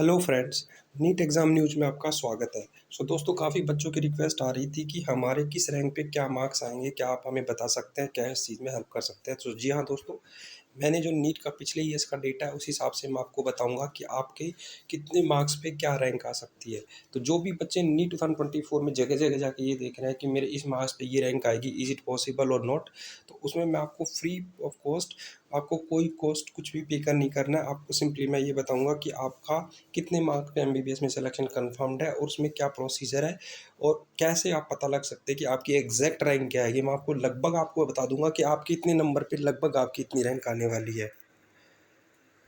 Hello friends, NEET exam news में आपका स्वागत है। दोस्तों काफ़ी बच्चों की रिक्वेस्ट आ रही थी कि हमारे किस रैंक पे क्या मार्क्स आएँगे, क्या आप हमें बता सकते हैं, क्या इस चीज़ में हेल्प कर सकते हैं? तो जी हाँ दोस्तों, मैंने जो नीट का पिछले ईयर्स का डेटा है उस हिसाब से मैं आपको बताऊँगा कि आपके कितने मार्क्स पे क्या रैंक आ सकती है। तो जो भी बच्चे नीट 2024 में जगह-जगह जाके ये देख रहे हैं कि मेरे इस मार्क्स पे ये रैंक आएगी, इज़ इट पॉसिबल और नॉट? तो उसमें मैं आपको फ्री ऑफ कॉस्ट, आपको कोई कॉस्ट कुछ भी पे कर नहीं करना है। आपको सिंपली मैं ये बताऊँगा कि आपका कितने मार्क पे एमबीबीएस में सिलेक्शन कन्फर्म्ड है और उसमें क्या प्रोसीजर है और कैसे आप पता लग सकते हैं कि आपकी एग्जैक्ट रैंक क्या आएगी। मैं आपको बता दूंगा कि आपके इतने नंबर पे लगभग आपकी इतनी रैंक आने वाली है।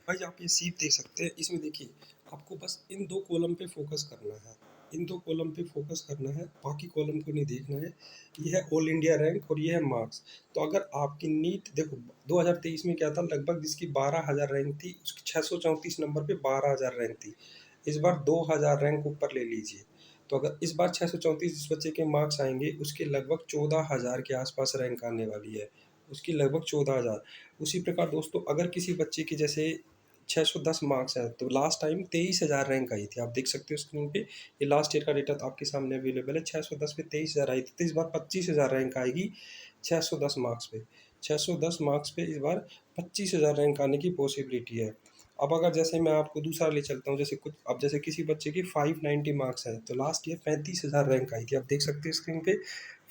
भाई आप ये सीट देख सकते हैं, इसमें देखिए आपको बस इन दो कॉलम पे फोकस करना है। इन दो कॉलम पे फोकस करना है, बाकी कॉलम को नहीं देखना है। ये है ऑल इंडिया रैंक और ये है मार्क्स। तो अगर आपकी नीट देखो 2023 में क्या था, लगभग जिसकी 12,000 रैंक थी उसकी 634 नंबर पे 12,000 रैंक थी। इस बार 2,000 रैंक ऊपर ले लीजिए। तो अगर इस बार 634 जिस बच्चे के मार्क्स आएंगे उसके लगभग 14,000 के आसपास रैंक आने वाली है। उसकी लगभग 14,000। उसी प्रकार दोस्तों अगर किसी बच्चे की जैसे 610 मार्क्स है तो लास्ट टाइम 23,000 रैंक आई थी। आप देख सकते हो स्क्रीन पे, ये लास्ट ईयर का डेटा तो आपके सामने अवेलेबल है। 610 पे 23,000 आई थी, तो इस बार 25,000 रैंक आएगी 610 मार्क्स पे। 610 मार्क्स पे इस बार 25,000 रैंक आने की पॉसिबिलिटी है। अब अगर जैसे मैं आपको दूसरा ले चलता हूँ, जैसे कुछ अब जैसे किसी बच्चे की 590 मार्क्स है तो लास्ट ईयर 35,000 रैंक आई थी। आप देख सकते हैं स्क्रीन पे,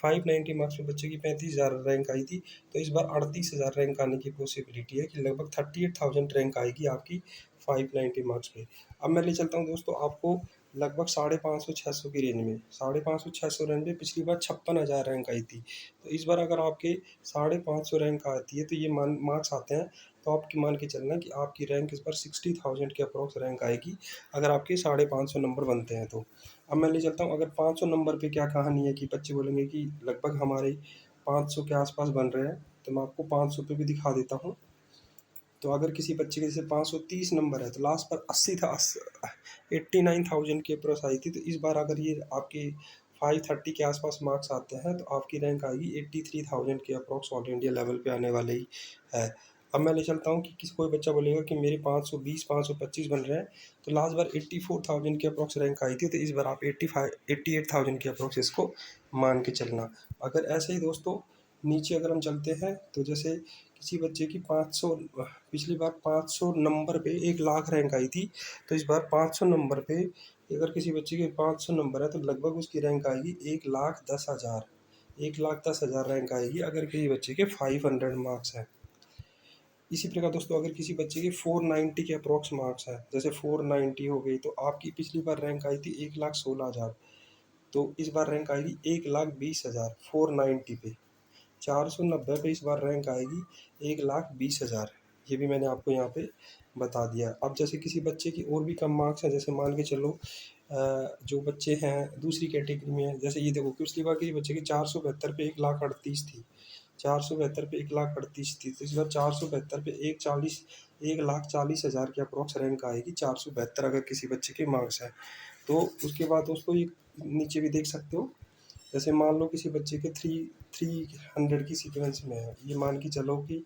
590 मार्क्स पे बच्चे की 35,000 रैंक आई थी। तो इस बार 38,000 रैंक आने की पॉसिबिलिटी है कि लगभग 38,000 रैंक आएगी आपकी 590 मार्क्स पे। अब मैं ले चलता हूँ दोस्तों आपको लगभग 550-600 की रेंज में, 550-600 रेंज में पिछली बार 56,000 रैंक आई थी। तो इस बार अगर आपके 550 रैंक आती है तो ये मार्क्स आते हैं, तो आपकी मान के चलना कि आपकी रैंक इस बार 60,000 के अप्रॉक्स रैंक आएगी अगर आपके 550 नंबर बनते हैं तो। अब मैं ले चलता हूँ अगर 500 नंबर पे क्या कहानी है कि बच्चे बोलेंगे कि लगभग हमारे 500 के आसपास बन रहे हैं, तो मैं आपको 500 पे भी दिखा देता हूँ। तो अगर किसी बच्चे के जैसे 530 नंबर है तो लास्ट पर 89,000 के अप्रॉक्स आई थी। तो इस बार अगर ये आपके 530 के आसपास मार्क्स आते हैं तो आपकी रैंक आएगी 83,000 के अप्रॉक्स ऑल इंडिया लेवल पे आने वाले ही है। अब मैं ले चलता हूँ कि किसी कोई बच्चा बोलेगा कि मेरे 520 525 बन रहे हैं, तो लास्ट बार 84,000 के अप्रॉक्स रैंक आई थी। तो इस बार आप 88,000 के अप्रॉक्स इसको मान के चलना। अगर ऐसे ही दोस्तों नीचे अगर हम चलते हैं तो जैसे किसी बच्चे की 500, पिछली बार 500 नंबर पे 1,00,000 रैंक आई थी। तो इस बार 500 नंबर पे अगर किसी बच्चे के 500 नंबर है तो लगभग उसकी रैंक आएगी 1,10,000। 1,10,000 रैंक आएगी अगर किसी बच्चे के 500 मार्क्स हैं। इसी प्रकार दोस्तों अगर किसी बच्चे के 490 के अप्रॉक्स मार्क्स हैं, जैसे 490 हो गई, तो आपकी पिछली बार रैंक आई थी 1,16,000। तो इस बार रैंक आएगी 1,20,000 490 पे। 490 पे इस बार रैंक आएगी 1,20,000। ये भी मैंने आपको यहाँ पे बता दिया। अब जैसे किसी बच्चे की और भी कम मार्क्स हैं, जैसे मान के चलो जो बच्चे हैं दूसरी कैटेगरी में हैं, जैसे ये देखो पिछली बार किसी बच्चे की 472 पे 1,38,000 थी। 472 पे 1,38,000 थी, तो इस बार 472 पे 1,40,000 के अप्रॉक्स रैंक आएगी। 472 अगर किसी बच्चे के मार्क्स हैं तो उसके बाद दोस्तों ये नीचे भी देख सकते हो। जैसे मान लो किसी बच्चे के 300 की सीक्वेंस में है, ये मान के चलो कि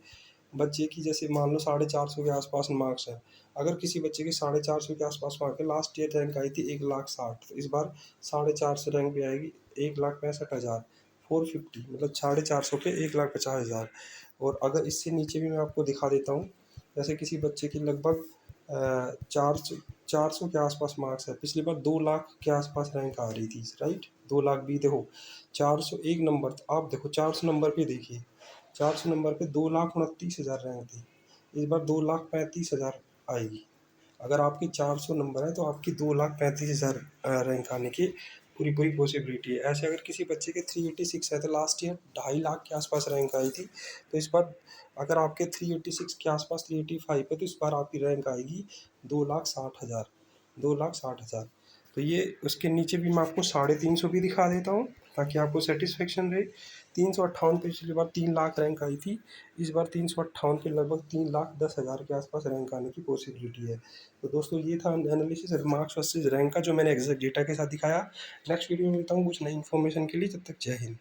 बच्चे की जैसे मान लो 450 के आसपास मार्क्स है। अगर किसी बच्चे के 450 के आसपास मार्क है, लास्ट ईयर रैंक आई थी 1,60,000, तो इस बार 450 रैंक पे आएगी 1,65,000। 450 मतलब 450 पे 1,50,000। और अगर इससे नीचे भी मैं आपको दिखा देता हूँ, जैसे किसी बच्चे की लगभग 400 के आसपास मार्क्स है, पिछली बार 2,00,000 के आसपास रैंक आ रही थी, राइट। 2,00,000 भी देखो, 401 नंबर, तो आप देखो 400 नंबर पे देखिए, 400 नंबर पे 2,29,000 रैंक थी। इस बार 2,35,000 आएगी। अगर आपकी 400 नंबर है तो आपकी 2,35,000 रैंक आने की पूरी पूरी पॉसिबिलिटी है। ऐसे अगर किसी बच्चे के 386 है तो लास्ट ईयर 2,50,000 के आसपास रैंक आई थी। तो इस बार अगर आपके 386 के आसपास 385 है तो इस बार आपकी रैंक आएगी 2,60,000। 2,60,000। तो ये उसके नीचे भी मैं आपको 350 भी दिखा देता हूँ ताकि आपको सेटिस्फेक्शन रहे। 358 पिछली बार 3,00,000 रैंक आई थी। इस बार 358 के लगभग 3,10,000 के आसपास रैंक आने की पॉसिबिलिटी है। तो दोस्तों ये था एनालिसिस मार्क्स वर्सेस रैंक का जो मैंने एग्जैक्ट डेटा के साथ दिखाया। नेक्स्ट वीडियो में मिलता हूँ कुछ नई इन्फॉर्मेशन के लिए, तब तक जय हिंद।